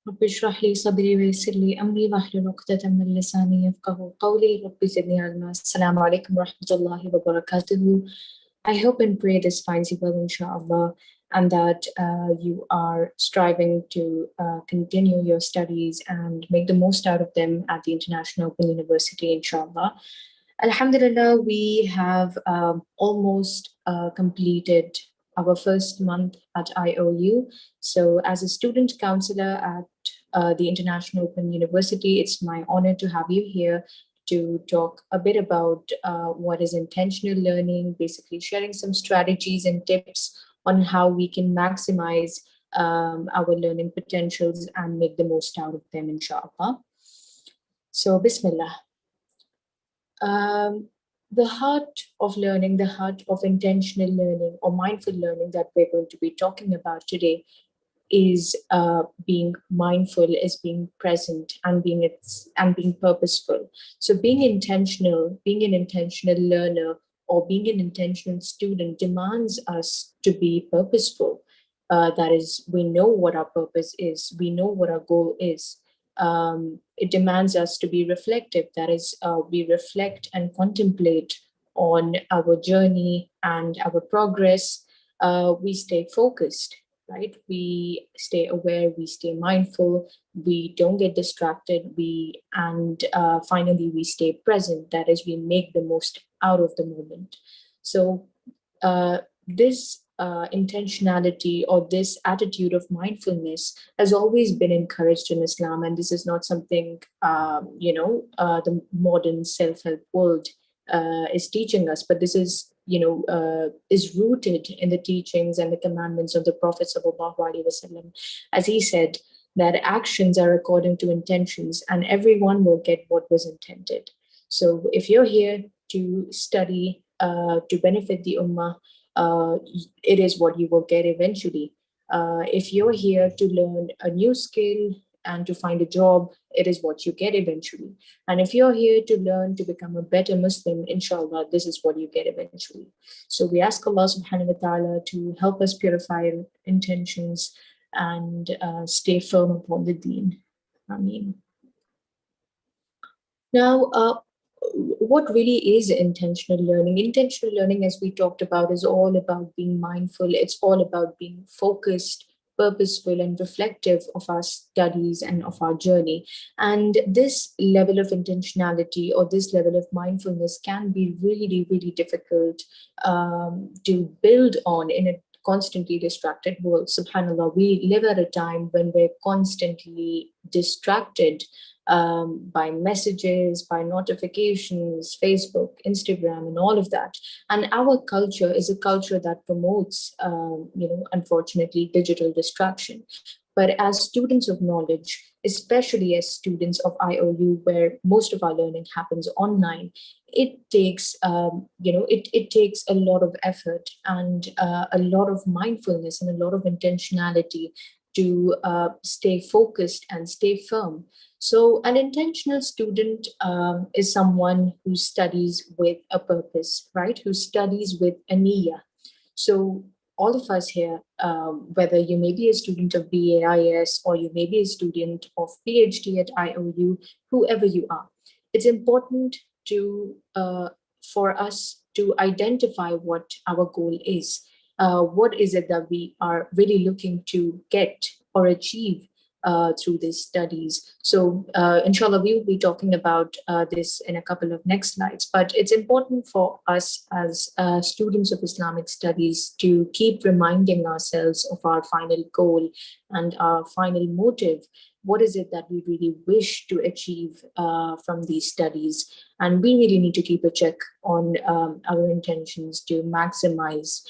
رب اشرح لي صدري ويسر لي أمري واحلل عقدة من لساني يفقهوا قولي رب زدني علما. Assalamu alaikum wa rahmatullahi wa barakatuhu. I hope and pray this finds you well, inshallah, and that you are striving to continue your studies and make the most out of them at the International Open University, inshallah. Alhamdulillah, we have almost completed our first month at IOU. So, as a student counselor at the International Open University, it's my honor to have you here to talk a bit about what is intentional learning, basically sharing some strategies and tips on how we can maximize our learning potentials and make the most out of them, inshallah. So, Bismillah. Um, the heart of learning, the heart of intentional learning or mindful learning that we're going to be talking about today is being mindful, is being present, and being purposeful. So being an intentional learner or being an intentional student demands us to be purposeful. That is, we know what our purpose is, we know what our goal is. It demands us to be reflective. That is, we reflect and contemplate on our journey and our progress. We stay focused, right? We stay aware, we stay mindful, we don't get distracted, finally we stay present. That is, we make the most out of the moment. So this intentionality or this attitude of mindfulness has always been encouraged in Islam, and this is not something the modern self-help world is teaching us, but this is is rooted in the teachings and the commandments of the Prophet sallallahu alaihi wasallam, as he said that actions are according to intentions, and everyone will get what was intended. So if you're here to study to benefit the ummah, uh, it is what you will get eventually. If you're here to learn a new skill and to find a job, it is what you get eventually. And if you're here to learn to become a better Muslim, inshallah, this is what you get eventually. So we ask Allah subhanahu wa ta'ala to help us purify our intentions and stay firm upon the deen. Ameen. Now, what really is intentional learning? Intentional learning, as we talked about, is all about being mindful. It's all about being focused, purposeful, and reflective of our studies and of our journey. And this level of intentionality or this level of mindfulness can be really, really difficult to build on in a constantly distracted world. Subhanallah, we live at a time when we're constantly distracted by messages, by notifications, Facebook, Instagram, and all of that. And our culture is a culture that promotes, unfortunately, digital distraction. But as students of knowledge, especially as students of IOU, where most of our learning happens online, it takes, it takes a lot of effort and a lot of mindfulness and a lot of intentionality to stay focused and stay firm. So, an intentional student is someone who studies with a purpose, right? Who studies with a niyyah. So, all of us here, whether you may be a student of BAIS or you may be a student of PhD at IOU, whoever you are, it's important to for us to identify what our goal is. What is it that we are really looking to get or achieve through these studies. So, inshallah, we will be talking about this in a couple of next slides. But it's important for us as students of Islamic studies to keep reminding ourselves of our final goal and our final motive. What is it that we really wish to achieve from these studies? And we really need to keep a check on our intentions to maximize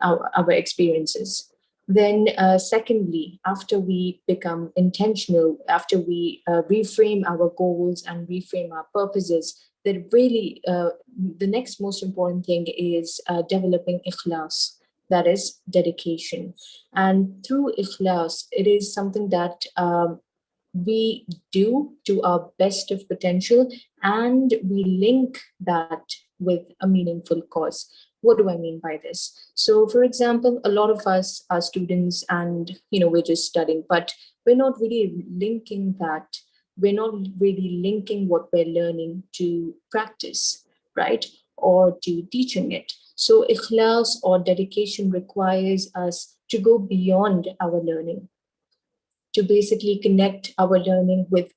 our experiences. Then, secondly, after we become intentional, after we reframe our goals and reframe our purposes, then really the next most important thing is developing ikhlas, that is dedication. And through ikhlas, it is something that we do to our best of potential, and we link that with a meaningful cause. What do I mean by this? So, for example, a lot of us are students and, we're just studying, but we're not really linking that. We're not really linking what we're learning to practice, right? Or to teaching it. So, ikhlas or dedication requires us to go beyond our learning, to basically connect our learning with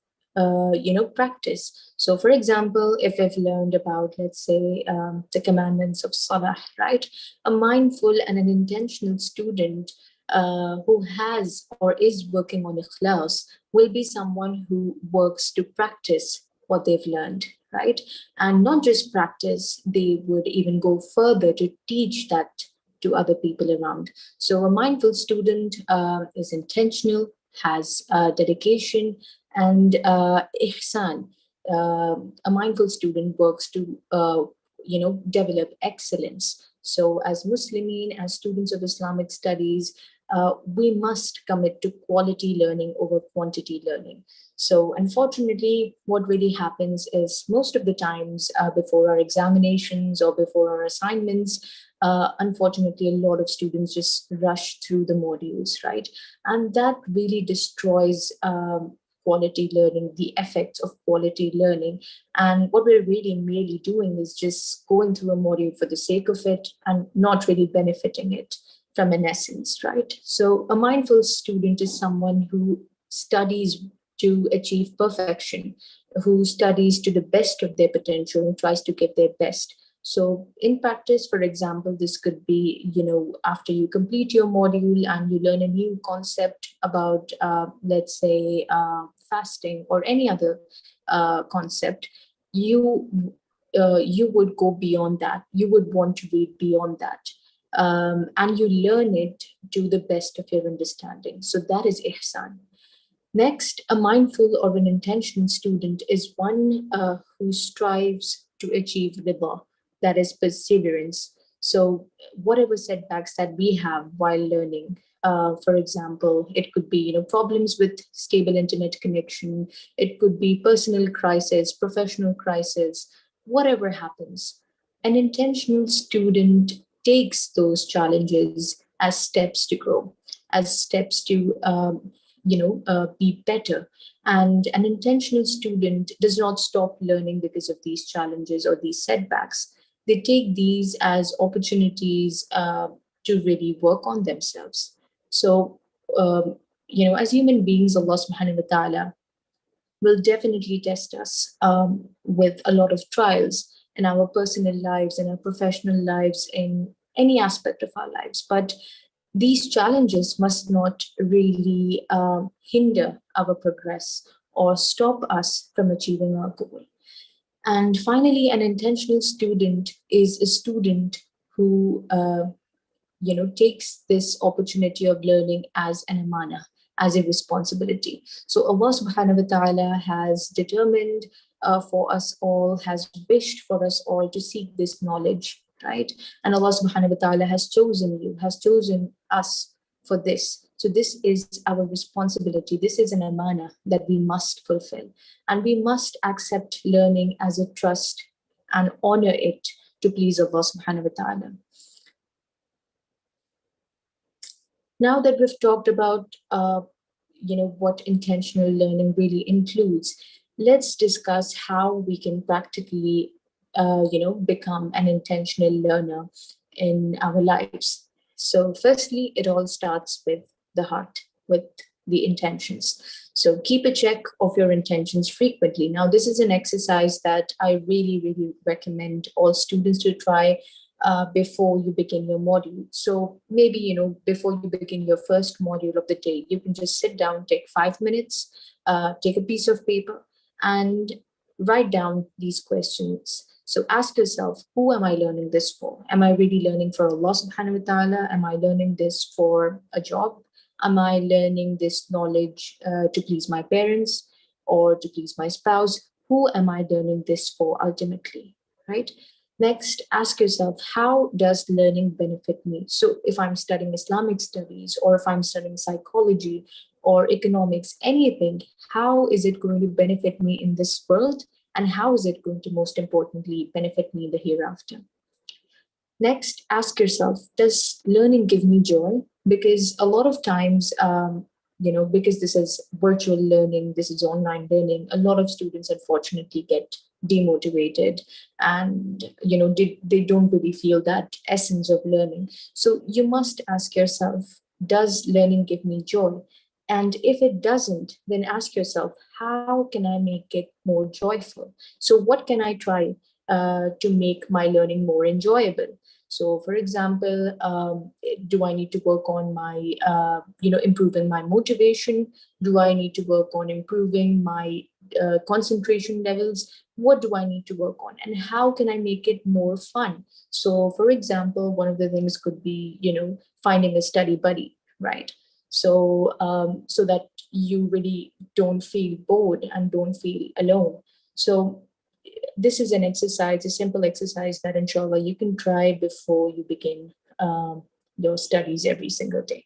practice. So for example, if I've learned about, let's say, the commandments of salah, right, a mindful and an intentional student who has or is working on ikhlas will be someone who works to practice what they've learned, right? And not just practice, they would even go further to teach that to other people around. So a mindful student is intentional, has dedication, and ihsan. A mindful student works to develop excellence. So as Muslimin, as students of Islamic studies, we must commit to quality learning over quantity learning. So unfortunately, what really happens is most of the times before our examinations or before our assignments, unfortunately, a lot of students just rush through the modules, right? And that really destroys quality learning, the effects of quality learning. And what we're really merely doing is just going through a module for the sake of it and not really benefiting it from an essence, right? So a mindful student is someone who studies to achieve perfection, who studies to the best of their potential and tries to give their best. So in practice, for example, this could be, after you complete your module and you learn a new concept about, let's say, fasting or any other concept, you would go beyond that. You would want to read beyond that. And you learn it to the best of your understanding. So that is ihsan. Next, a mindful or an intentional student is one who strives to achieve rida, that is perseverance. So, whatever setbacks that we have while learning, for example, it could be problems with stable internet connection, it could be personal crisis, professional crisis, whatever happens. An intentional student takes those challenges as steps to grow, as steps to be better. And an intentional student does not stop learning because of these challenges or these setbacks. They take these as opportunities to really work on themselves. So as human beings, Allah subhanahu wa ta'ala will definitely test us with a lot of trials in our personal lives, in our professional lives, in any aspect of our lives. But these challenges must not really hinder our progress or stop us from achieving our goal. And finally, an intentional student is a student who takes this opportunity of learning as an amana, as a responsibility. So Allah subhanahu wa ta'ala has determined for us all, has wished for us all to seek this knowledge, right? And Allah subhanahu wa ta'ala has chosen you, has chosen us for this. So this is our responsibility. This is an amana that we must fulfill. And we must accept learning as a trust and honor it to please Allah subhanahu wa ta'ala. Now that we've talked about what intentional learning really includes, let's discuss how we can practically become an intentional learner in our lives. So firstly, it all starts with the heart, with the intentions. So keep a check of your intentions frequently. Now, this is an exercise that I really, really recommend all students to try before you begin your module. So maybe, before you begin your first module of the day, you can just sit down, take 5 minutes, take a piece of paper and write down these questions. So ask yourself, who am I learning this for? Am I really learning for Allah subhanahu wa ta'ala? Am I learning this for a job? Am I learning this knowledge to please my parents or to please my spouse? Who am I learning this for ultimately, right? Next, ask yourself, how does learning benefit me? So, if I'm studying Islamic studies, or if I'm studying psychology or economics, anything, how is it going to benefit me in this world? And how is it going to, most importantly, benefit me in the hereafter? Next, ask yourself, does learning give me joy? Because a lot of times, because this is virtual learning, this is online learning, a lot of students unfortunately get demotivated, and they don't really feel that essence of learning. So you must ask yourself, does learning give me joy? And if it doesn't, then ask yourself, how can I make it more joyful? So what can I try to make my learning more enjoyable? So, for example, do I need to work on my, improving my motivation? Do I need to work on improving my concentration levels? What do I need to work on? And how can I make it more fun? So, for example, one of the things could be, finding a study buddy, right? So that you really don't feel bored and don't feel alone. So this is an exercise, a simple exercise that inshallah you can try before you begin your studies every single day.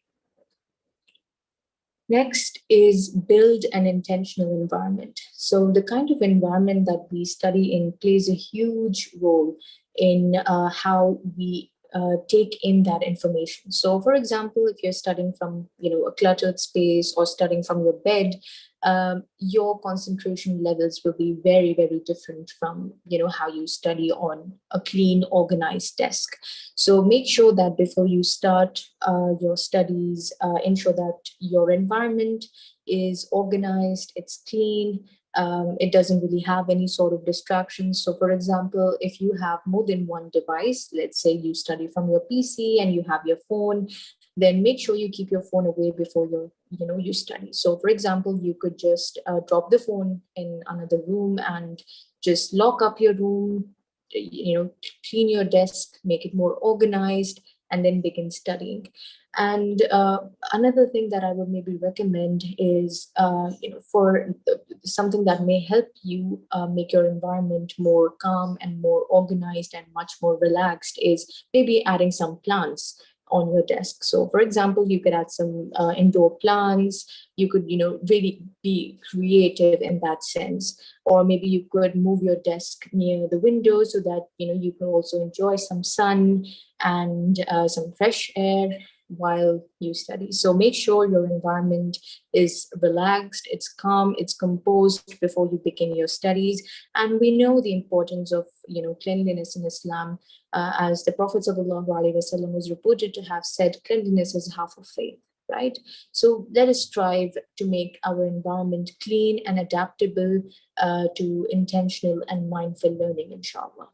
Next is build an intentional environment. So the kind of environment that we study in plays a huge role in how we take in that information. So, for example, if you're studying from a cluttered space or studying from your bed, your concentration levels will be very, very different from how you study on a clean, organized desk. So make sure that before you start your studies, ensure that your environment is organized, it's clean, it doesn't really have any sort of distractions. So, for example, if you have more than one device, let's say you study from your PC and you have your phone, then make sure you keep your phone away before you study. So, for example, you could just drop the phone in another room and just lock up your room, clean your desk, make it more organized, and then begin studying. And another thing that I would maybe recommend is, for something that may help you make your environment more calm and more organized and much more relaxed, is maybe adding some plants on your desk. So, for example, you could add some indoor plants. You could, really be creative in that sense. Or maybe you could move your desk near the window so that you can also enjoy some sun and some fresh air while you study. So make sure your environment is relaxed, it's calm, it's composed before you begin your studies. And we know the importance of cleanliness in Islam, as the Prophet ﷺ was reported to have said, cleanliness is half of faith. Right? So let us strive to make our environment clean and adaptable to intentional and mindful learning, inshallah.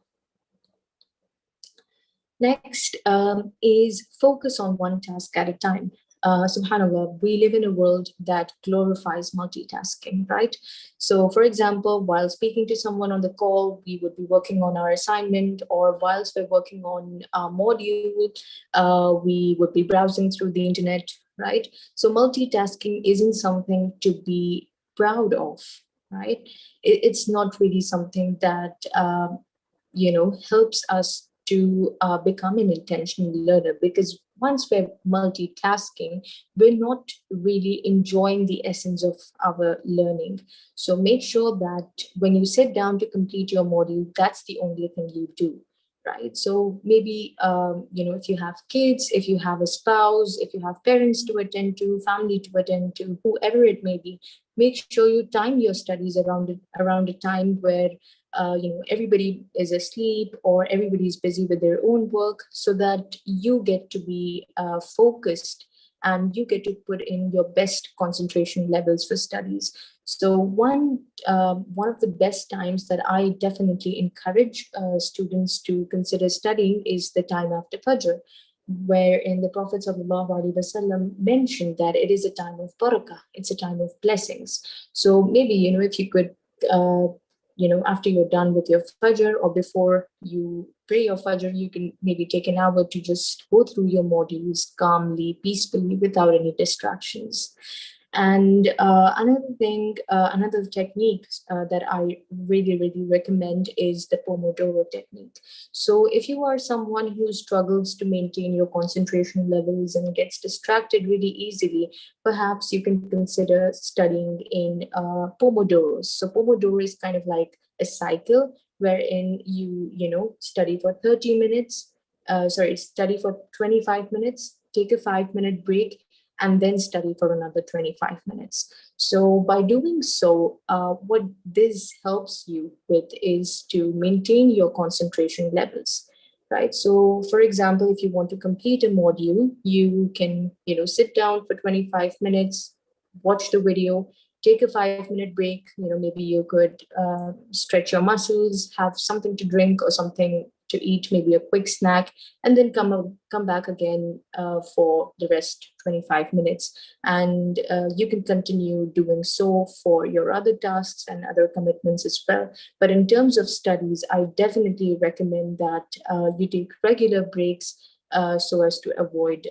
Next is focus on one task at a time. Subhanallah, we live in a world that glorifies multitasking, right? So, for example, while speaking to someone on the call, we would be working on our assignment, or whilst we're working on our module, we would be browsing through the internet, right? So, multitasking isn't something to be proud of, right? It's not really something that helps us to become an intentional learner, because once we're multitasking, we're not really enjoying the essence of our learning. So make sure that when you sit down to complete your module, that's the only thing you do. Right. So maybe, if you have kids, if you have a spouse, if you have parents to attend to, family to attend to, whoever it may be, make sure you time your studies around a time where everybody is asleep or everybody is busy with their own work, so that you get to be focused and you get to put in your best concentration levels for studies. So one of the best times that I definitely encourage students to consider studying is the time after Fajr, wherein the Prophet ﷺ mentioned that it is a time of barakah, it's a time of blessings. So maybe, if you could after you're done with your Fajr or before you pray your Fajr, you can maybe take an hour to just go through your modules calmly, peacefully, without any distractions. And another technique that I really, really recommend is the Pomodoro technique. So, if you are someone who struggles to maintain your concentration levels and gets distracted really easily, perhaps you can consider studying in Pomodoros. So, Pomodoro is kind of like a cycle wherein you study for 30 minutes, study for 25 minutes, take a 5 minute break, and then study for another 25 minutes. So, by doing so, what this helps you with is to maintain your concentration levels. Right. So, for example, if you want to complete a module, you can, sit down for 25 minutes, watch the video, take a 5 minute break. Maybe you could stretch your muscles, have something to drink or something to eat, maybe a quick snack, and then come back again for the rest 25 minutes. And you can continue doing so for your other tasks and other commitments as well. But in terms of studies, I definitely recommend that you take regular breaks so as to avoid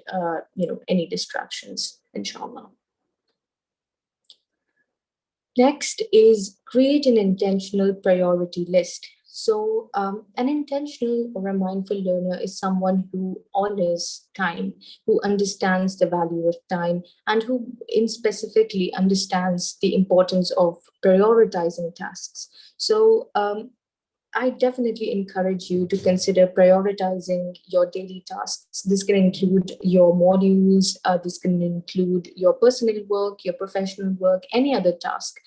any distractions, inshallah. Next is create an intentional priority list. So, an intentional or a mindful learner is someone who honors time, who understands the value of time, and who, in specifically, understands the importance of prioritizing tasks. So, I definitely encourage you to consider prioritizing your daily tasks. This can include your modules, this can include your personal work, your professional work, any other task,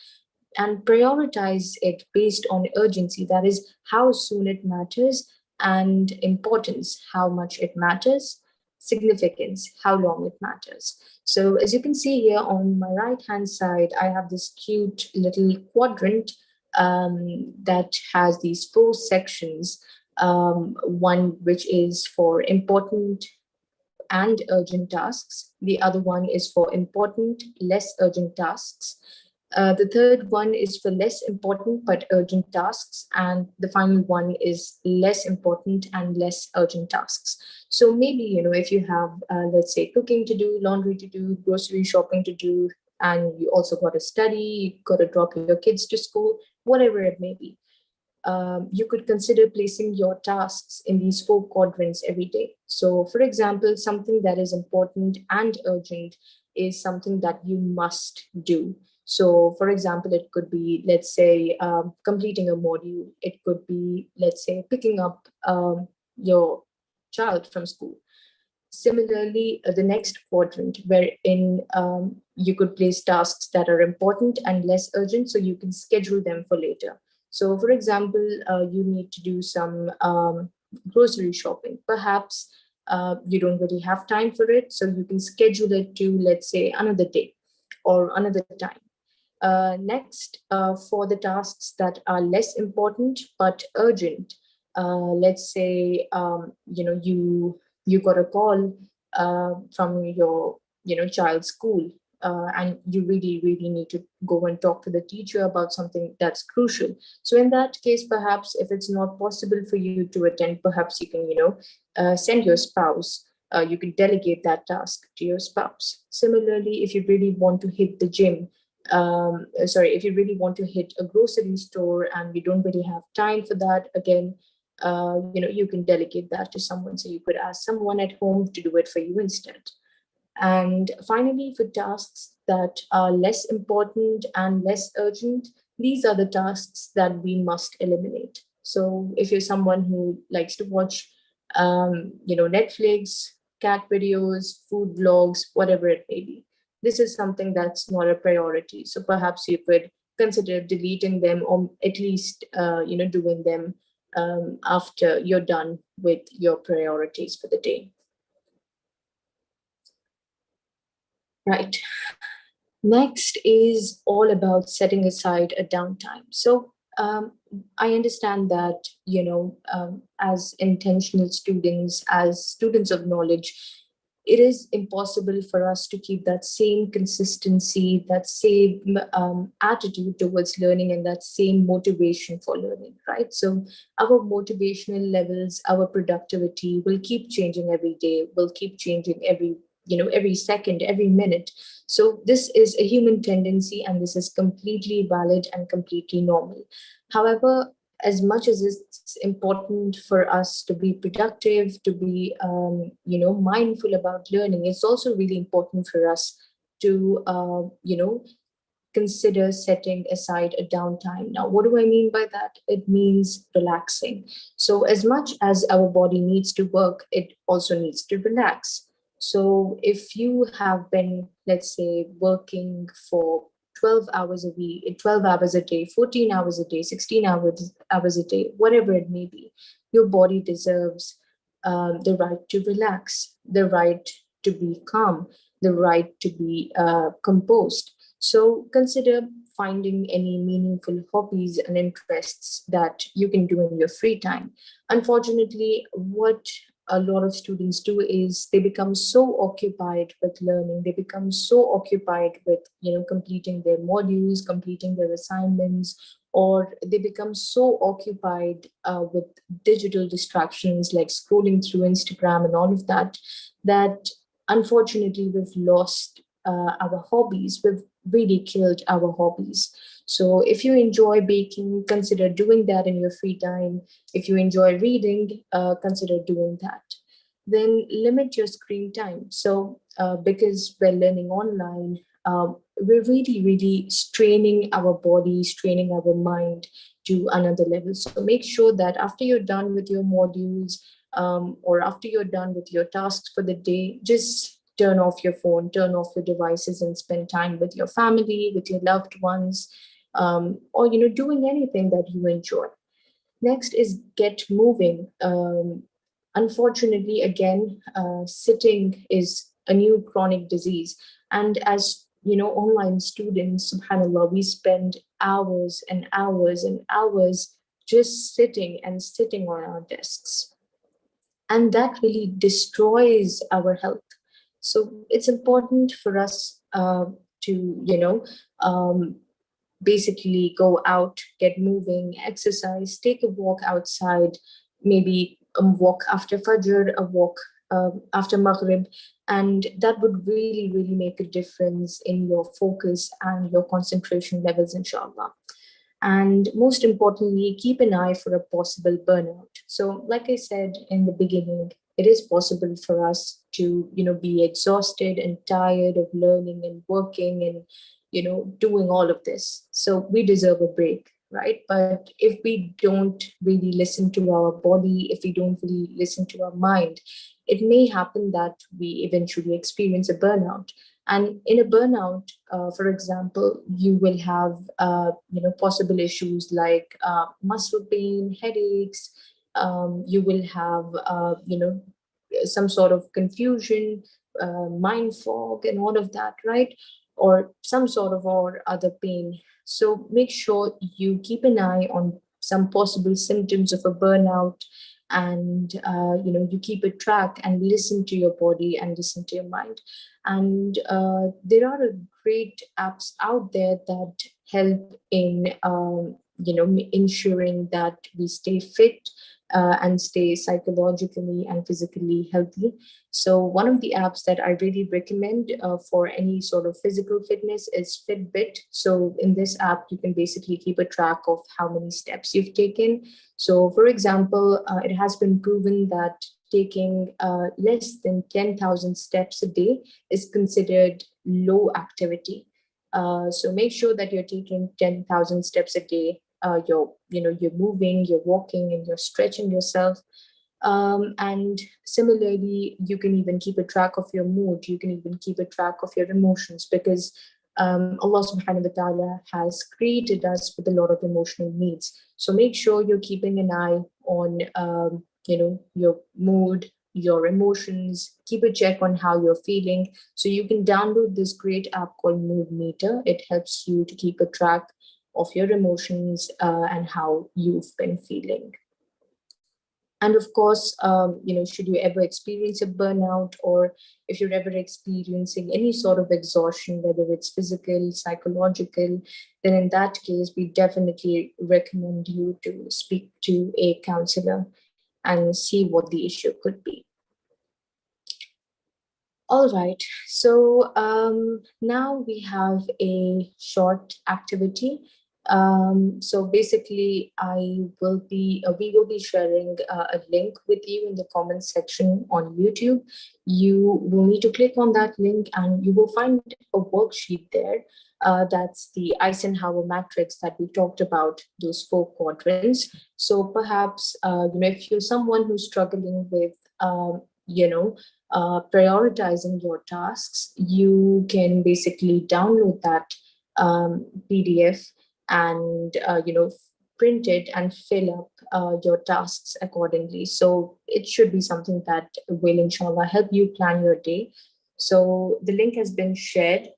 and prioritize it based on urgency. That is, how soon it matters, and importance, how much it matters, significance, how long it matters. So, as you can see here on my right hand side, I have this cute little quadrant that has these four sections. One which is for important and urgent tasks. The other one is for important, less urgent tasks. The third one is for less important but urgent tasks. And the final one is less important and less urgent tasks. So maybe, if you have, let's say, cooking to do, laundry to do, grocery shopping to do, and you also got to study, you got to drop your kids to school, whatever it may be, you could consider placing your tasks in these four quadrants every day. So, for example, something that is important and urgent is something that you must do. So, for example, it could be, let's say, completing a module. It could be, let's say, picking up your child from school. Similarly, the next quadrant, wherein you could place tasks that are important and less urgent, so you can schedule them for later. So, for example, you need to do some grocery shopping. Perhaps you don't really have time for it, so you can schedule it to, let's say, another day or another time. Next, for the tasks that are less important but urgent, let's say you got a call from your child's school, and you really need to go and talk to the teacher about something that's crucial. So in that case, perhaps if it's not possible for you to attend, perhaps you can send your spouse. You can delegate that task to your spouse. Similarly, if you really want to hit the gym, if you really want to hit a grocery store and you don't really have time for that, again, you can delegate that to someone. So you could ask someone at home to do it for you instead. And finally, for tasks that are less important and less urgent, these are the tasks that we must eliminate. So if you're someone who likes to watch, Netflix, cat videos, food vlogs, whatever it may be, this is something that's not a priority. So perhaps you could consider deleting them, or at least, doing them after you're done with your priorities for the day. Right. Next is all about setting aside a downtime. So I understand that, as intentional students, as students of knowledge, it is impossible for us to keep that same consistency, that same attitude towards learning, and that same motivation for learning, right? So our motivational levels, our productivity will keep changing every day, will keep changing every second, every minute. So this is a human tendency, and this is completely valid and completely normal. However, as much as it's important for us to be productive, to be mindful about learning, it's also really important for us to consider setting aside a downtime. Now, what do I mean by that? It means relaxing. So, as much as our body needs to work, it also needs to relax. So, if you have been, let's say, working for 12 hours a week, 12 hours a day, 14 hours a day, 16 hours a day, whatever it may be, your body deserves the right to relax, the right to be calm, the right to be composed. So consider finding any meaningful hobbies and interests that you can do in your free time. Unfortunately, what a lot of students do is they become so occupied with learning, they become so occupied with completing their modules, completing their assignments, or they become so occupied with digital distractions like scrolling through Instagram and all of that, that unfortunately we've lost our hobbies. We've really killed our hobbies. So if you enjoy baking, consider doing that in your free time. If you enjoy reading, consider doing that. Then limit your screen time. So because we're learning online, we're really, really straining our body, straining our mind to another level. So make sure that after you're done with your modules, or after you're done with your tasks for the day, just turn off your phone, turn off your devices, and spend time with your family, with your loved ones, or doing anything that you enjoy. Next is get moving. Unfortunately, again, sitting is a new chronic disease, and as online students, subhanallah, we spend hours and hours and hours just sitting and sitting on our desks, and that really destroys our health. So it's important for us to basically go out, get moving, exercise, take a walk outside, maybe a walk after Fajr, a walk after Maghrib, and that would really, really make a difference in your focus and your concentration levels, inshallah. And most importantly, keep an eye for a possible burnout. So, like I said in the beginning, it is possible for us to, be exhausted and tired of learning and working and, doing all of this. So we deserve a break, right? But if we don't really listen to our body, if we don't really listen to our mind, it may happen that we eventually experience a burnout. And in a burnout, for example, you will have possible issues like muscle pain, headaches. You will have some sort of confusion, mind fog, and all of that, right? Or some sort of or other pain. So make sure you keep an eye on some possible symptoms of a burnout, and you keep a track and listen to your body and listen to your mind. And there are great apps out there that help in ensuring that we stay fit and stay psychologically and physically healthy. So one of the apps that I really recommend for any sort of physical fitness is Fitbit. So in this app, you can basically keep a track of how many steps you've taken. So for example, it has been proven that taking less than 10,000 steps a day is considered low activity. So make sure that you're taking 10,000 steps a day. You're moving, you're walking, and you're stretching yourself. And similarly, you can even keep a track of your mood. You can even keep a track of your emotions, because Allah subhanahu wa ta'ala has created us with a lot of emotional needs. So make sure you're keeping an eye on, your mood, your emotions. Keep a check on how you're feeling. So you can download this great app called Mood Meter. It helps you to keep a track of your emotions and how you've been feeling. And of course, should you ever experience a burnout, or if you're ever experiencing any sort of exhaustion, whether it's physical, psychological, then in that case, we definitely recommend you to speak to a counselor and see what the issue could be. All right, so now we have a short activity. So basically, we will be sharing a link with you in the comments section on YouTube. You will need to click on that link, and you will find a worksheet there. That's the Eisenhower matrix that we talked about, those four quadrants. So perhaps, if you're someone who's struggling with, prioritizing your tasks, you can basically download that PDF and print it and fill up your tasks accordingly. So it should be something that will inshallah help you plan your day. So the link has been shared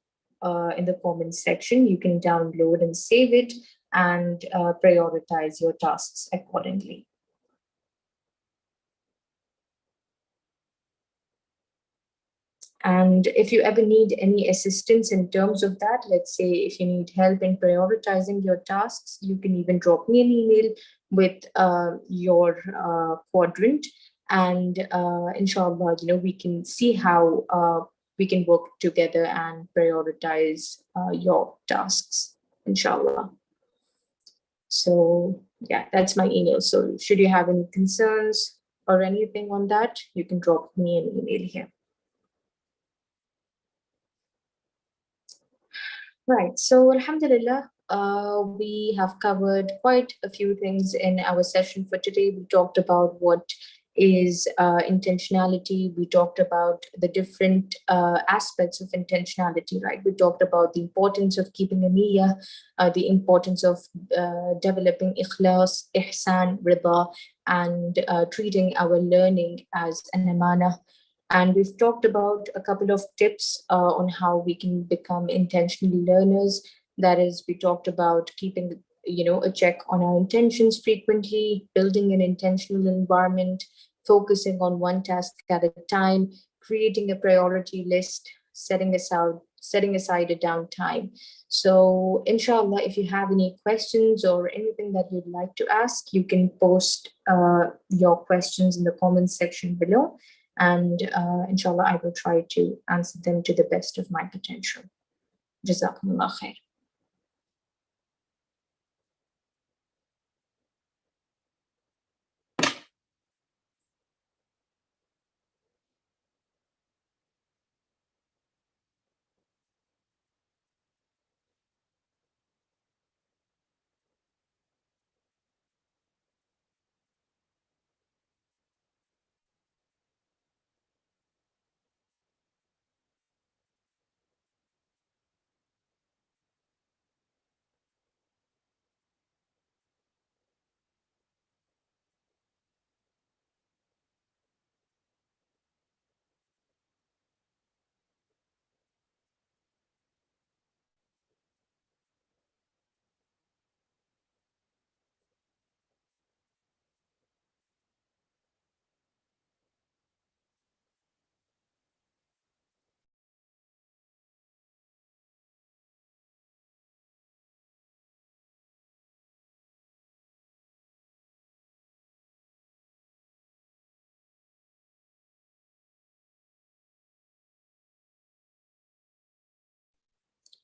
in the comments section. You can download and save it and prioritize your tasks accordingly. And if you ever need any assistance in terms of that, let's say if you need help in prioritizing your tasks, you can even drop me an email with your quadrant, and inshallah, we can see how we can work together and prioritize your tasks, inshallah. So yeah, that's my email. So should you have any concerns or anything on that, you can drop me an email here. Right. So, Alhamdulillah, we have covered quite a few things in our session for today. We talked about what is intentionality. We talked about the different aspects of intentionality, right? We talked about the importance of keeping a niyyah, the importance of developing ikhlas, ihsan, rida, and treating our learning as an amana. And we've talked about a couple of tips on how we can become intentional learners. That is, we talked about keeping, a check on our intentions frequently, building an intentional environment, focusing on one task at a time, creating a priority list, setting aside a downtime. So, inshallah, if you have any questions or anything that you'd like to ask, you can post your questions in the comments section below, and inshallah, I will try to answer them to the best of my potential. Jazakumullah khair.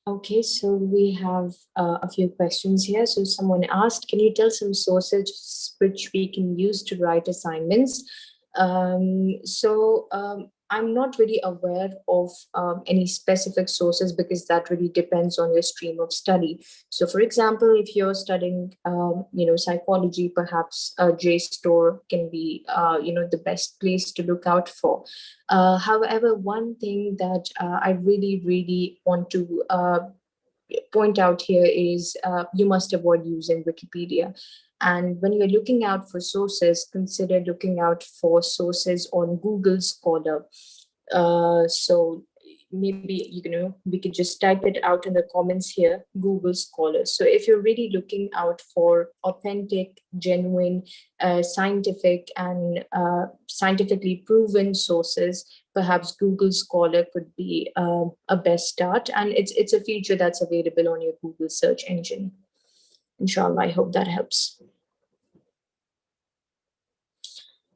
Okay, so we have a few questions here. So someone asked, can you tell some sources which we can use to write assignments? I'm not really aware of any specific sources because that really depends on your stream of study. So, for example, if you're studying, psychology, perhaps JSTOR can be, the best place to look out for. However, one thing that I really, really want to point out here is you must avoid using Wikipedia. And when you're looking out for sources, consider looking out for sources on Google Scholar. So maybe we could just type it out in the comments here, Google Scholar. So if you're really looking out for authentic, genuine, scientific and scientifically proven sources, perhaps Google Scholar could be a best start, and it's a feature that's available on your Google search engine. Inshallah, I hope that helps.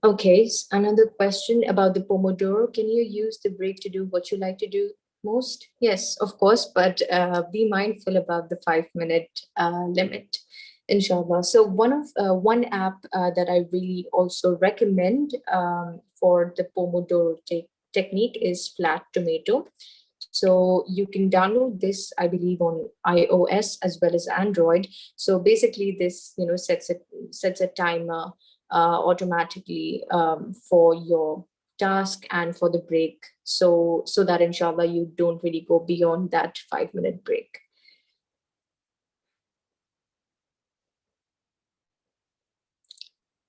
Okay, another question about the Pomodoro. Can you use the break to do what you like to do? Most, yes, of course, but be mindful about the 5 minute limit, inshallah. So one app that I really also recommend for the Pomodoro technique is Flat Tomato. So you can download this, I believe, on iOS as well as Android. So basically, this sets a timer automatically for your task and for the break, so that inshallah you don't really go beyond that 5 minute break.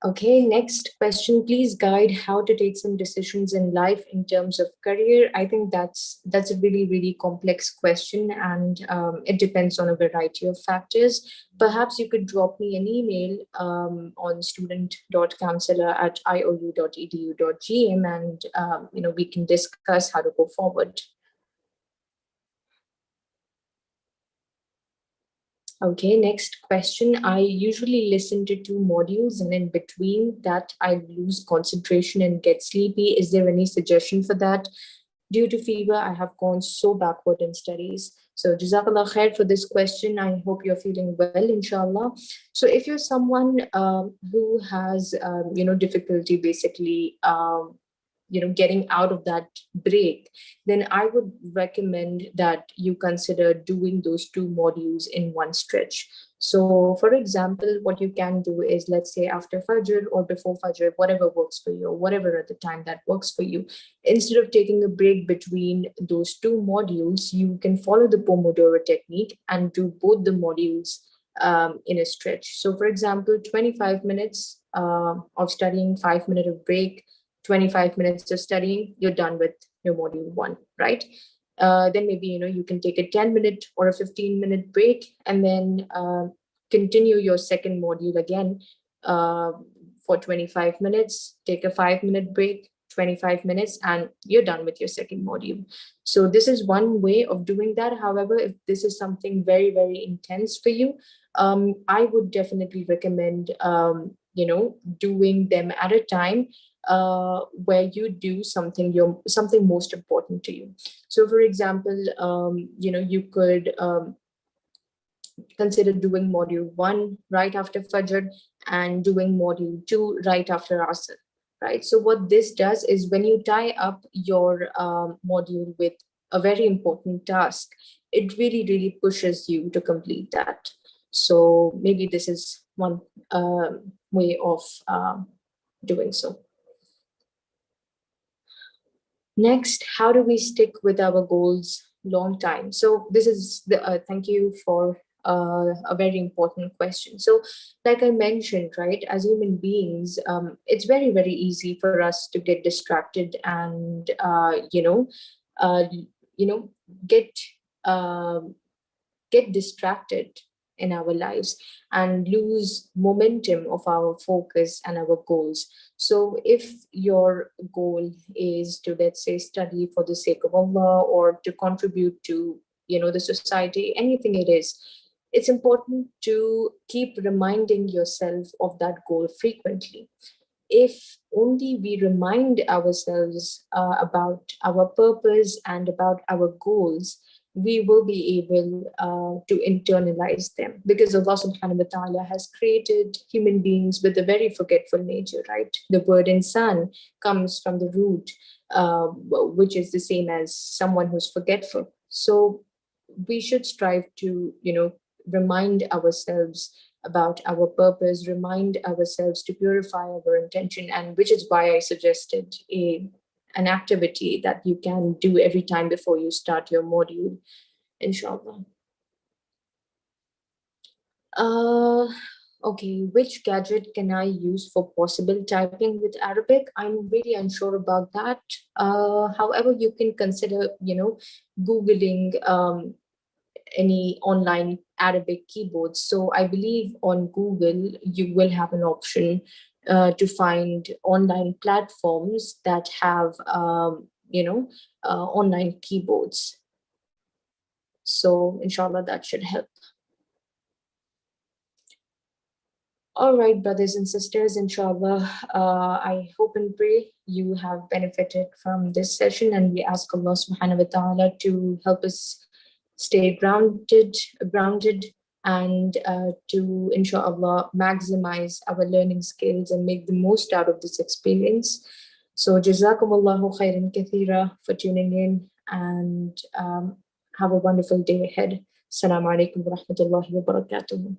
Okay, next question. Please guide how to take some decisions in life in terms of career. I think that's a really, really complex question, and it depends on a variety of factors. Perhaps you could drop me an email on student.counselor@iou.edu.gm, and we can discuss how to go forward. Okay, next question. I usually listen to two modules, and in between that, I lose concentration and get sleepy. Is there any suggestion for that? Due to fever, I have gone so backward in studies. So, Jazakallah khair for this question. I hope you're feeling well, inshallah. So, if you're someone who has, difficulty basically, getting out of that break, then I would recommend that you consider doing those two modules in one stretch. So, for example, what you can do is, let's say, after Fajr or before Fajr, whatever works for you, or whatever at the time that works for you, instead of taking a break between those two modules, you can follow the Pomodoro technique and do both the modules in a stretch. So, for example, 25 minutes of studying, 5 minutes of break, 25 minutes of studying, you're done with your module one, right? Then maybe you can take a 10-minute or a 15-minute break, and then continue your second module again uh, for 25 minutes, take a 5-minute break, 25 minutes, and you're done with your second module. So this is one way of doing that. However, if this is something very, very intense for you, I would definitely recommend doing them at a time where you do something most important to you. So, for example, you could consider doing module one right after Fajr and doing module two right after Asr. Right. So, what this does is when you tie up your module with a very important task, it really, really pushes you to complete that. So, maybe this is one way of doing so. Next, how do we stick with our goals long time? So this is the thank you for a very important question. So, like I mentioned, right, as human beings, it's very very easy for us to get distracted and uh, you know, get um get distracted in our lives and lose momentum of our focus and our goals. So if your goal is to, let's say, study for the sake of Allah or to contribute to the society, anything it is, it's important to keep reminding yourself of that goal frequently. If only we remind ourselves about our purpose and about our goals, we will be able to internalize them, because Allah subhanahu wa ta'ala has created human beings with a very forgetful nature, right? The word insan comes from the root, which is the same as someone who's forgetful. So we should strive to, remind ourselves about our purpose, remind ourselves to purify our intention, and which is why I suggested an activity that you can do every time before you start your module, inshallah. Uh, okay, which gadget can I use for possible typing with Arabic? I'm really unsure about that. However, you can consider, Googling any online Arabic keyboards. So I believe on Google, you will have an option to find online platforms that have, online keyboards. So inshallah, that should help. All right, brothers and sisters, inshallah, I hope and pray you have benefited from this session, and we ask Allah subhanahu wa ta'ala to help us stay grounded, and to, inshallah, maximize our learning skills and make the most out of this experience. So, jazakumullahu khairan kathira for tuning in, and have a wonderful day ahead. Assalamu alaikum wa rahmatullahi wa barakatuh.